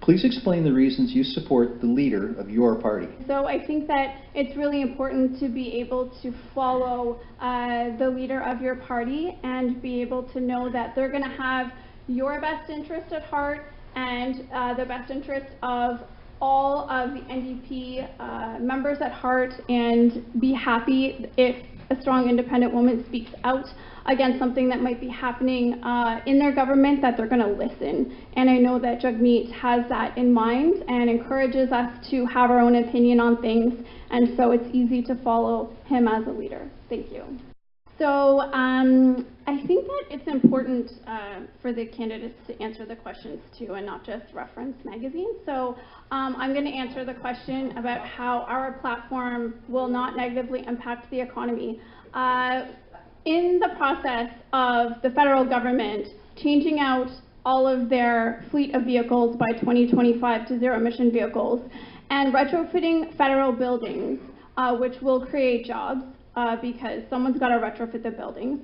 Please explain the reasons you support the leader of your party. So I think that it's really important to be able to follow the leader of your party and be able to know that they're going to have your best interest at heart and the best interest of all of the NDP members at heart, and be happy if a strong independent woman speaks out against something that might be happening in their government, that they're going to listen. And I know that Jagmeet has that in mind and encourages us to have our own opinion on things, and so it's easy to follow him as a leader. Thank you. So I think that it's important for the candidates to answer the questions too, and not just reference magazines. So I'm going to answer the question about how our platform will not negatively impact the economy. In the process of the federal government changing out all of their fleet of vehicles by 2025 to zero-emission vehicles and retrofitting federal buildings, which will create jobs, because someone's got to retrofit the buildings,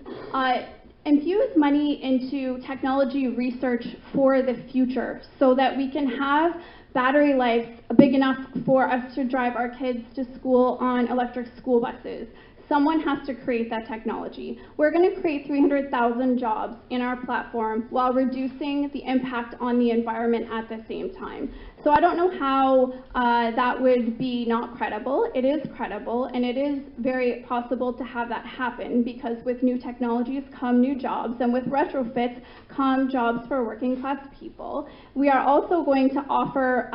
infuse money into technology research for the future so that we can have battery life big enough for us to drive our kids to school on electric school buses. Someone has to create that technology. We're going to create 300,000 jobs in our platform while reducing the impact on the environment at the same time. So I don't know how that would be not credible. It is credible, and it is very possible to have that happen, because with new technologies come new jobs, and with retrofits come jobs for working class people. We are also going to offer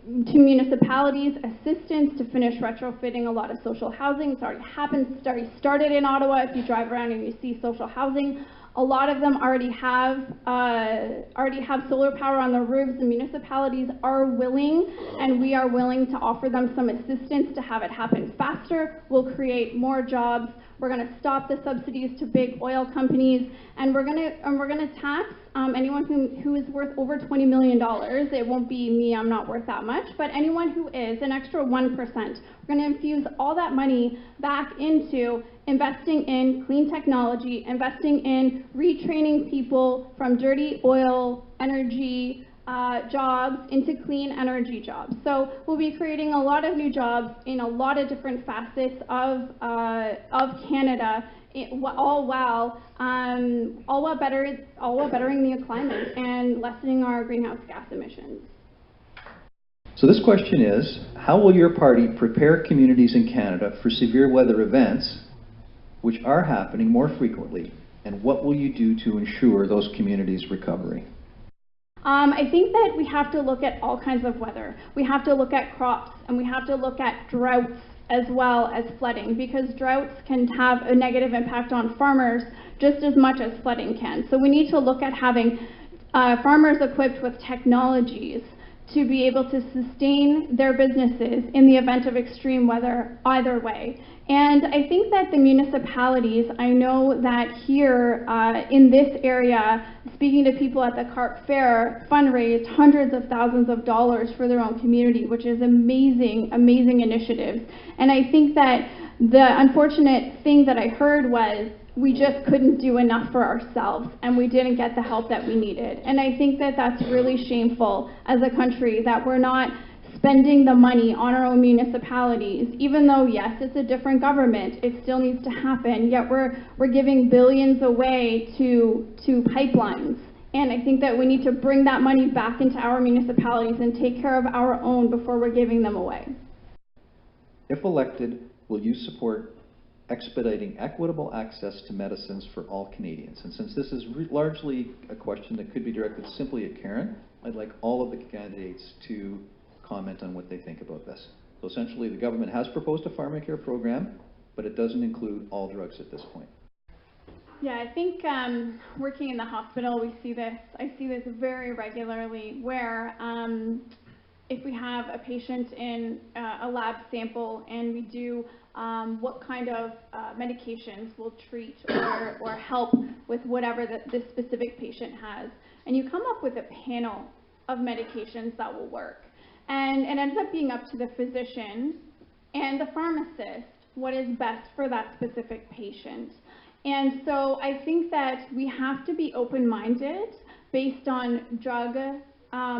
to municipalities assistance to finish retrofitting a lot of social housing. It's already happened, it's already started in Ottawa. If you drive around and you see social housing, a lot of them already have solar power on their roofs. The municipalities are willing, and we are willing to offer them some assistance to have it happen faster. We'll create more jobs. We're going to stop the subsidies to big oil companies, and we're going to tax anyone who is worth over $20 million. It won't be me, I'm not worth that much, but anyone who is, an extra 1%. We're going to infuse all that money back into investing in clean technology, investing in retraining people from dirty oil, energy jobs into clean energy jobs. So we'll be creating a lot of new jobs in a lot of different facets of Canada, all while bettering the climate and lessening our greenhouse gas emissions. So this question is, how will your party prepare communities in Canada for severe weather events which are happening more frequently, and what will you do to ensure those communities' recovery? I think that we have to look at all kinds of weather. We have to look at crops, and we have to look at droughts as well as flooding, because droughts can have a negative impact on farmers just as much as flooding can. So we need to look at having farmers equipped with technologies to be able to sustain their businesses in the event of extreme weather either way. And I think that the municipalities, I know that here in this area, speaking to people at the Carp Fair, fundraised hundreds of thousands of dollars for their own community, which is amazing, amazing initiatives. And I think that the unfortunate thing that I heard was we just couldn't do enough for ourselves, and we didn't get the help that we needed. And I think that that's really shameful as a country, that we're not spending the money on our own municipalities, even though, yes, it's a different government, it still needs to happen, yet we're giving billions away to pipelines. And I think that we need to bring that money back into our municipalities and take care of our own before we're giving them away. If elected, will you support expediting equitable access to medicines for all Canadians? And since this is largely a question that could be directed simply at Karen, I'd like all of the candidates to comment on what they think about this. So essentially, the government has proposed a pharmacare program, but it doesn't include all drugs at this point. Yeah, I think working in the hospital, we see this, I see this very regularly, where if we have a patient in a lab sample and we do what kind of medications will treat or help with whatever this specific patient has, and you come up with a panel of medications that will work. And it ends up being up to the physician and the pharmacist what is best for that specific patient. And so I think that we have to be open-minded based on drug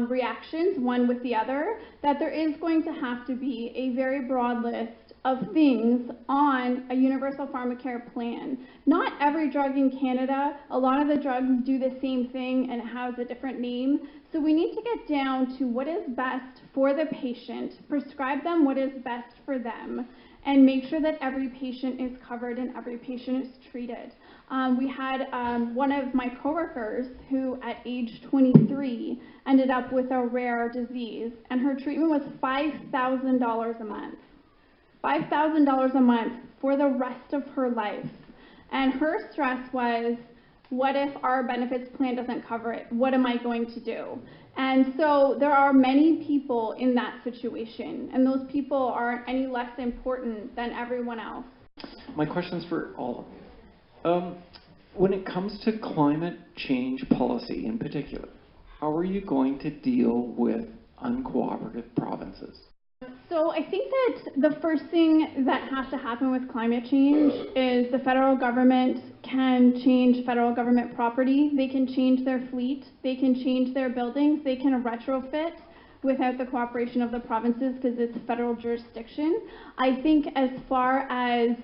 reactions, one with the other, that there is going to have to be a very broad list of things on a universal pharmacare plan. Not every drug in Canada, a lot of the drugs do the same thing and it has a different name. So we need to get down to what is best for the patient, prescribe them what is best for them, and make sure that every patient is covered and every patient is treated. We had one of my coworkers who at age 23 ended up with a rare disease, and her treatment was $5,000 a month. $5,000 a month for the rest of her life. And her stress was, what if our benefits plan doesn't cover it? What am I going to do? And so there are many people in that situation, and those people aren't any less important than everyone else. My question's for all of you. When it comes to climate change policy in particular, how are you going to deal with uncooperative provinces? So I think that the first thing that has to happen with climate change is the federal government can change federal government property, they can change their fleet, they can change their buildings, they can retrofit without the cooperation of the provinces because it's federal jurisdiction. I think as far as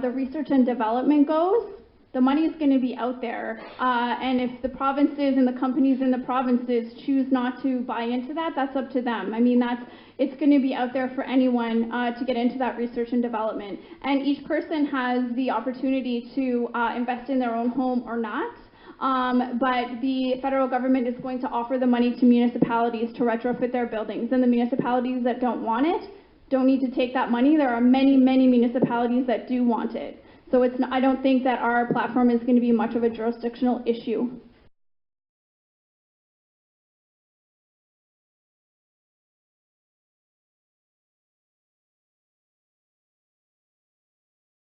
the research and development goes, the money is going to be out there, and if the provinces and the companies in the provinces choose not to buy into that, that's up to them. I mean, it's going to be out there for anyone to get into that research and development. And each person has the opportunity to invest in their own home or not. But the federal government is going to offer the money to municipalities to retrofit their buildings. And the municipalities that don't want it don't need to take that money. There are many, many municipalities that do want it. So I don't think that our platform is going to be much of a jurisdictional issue.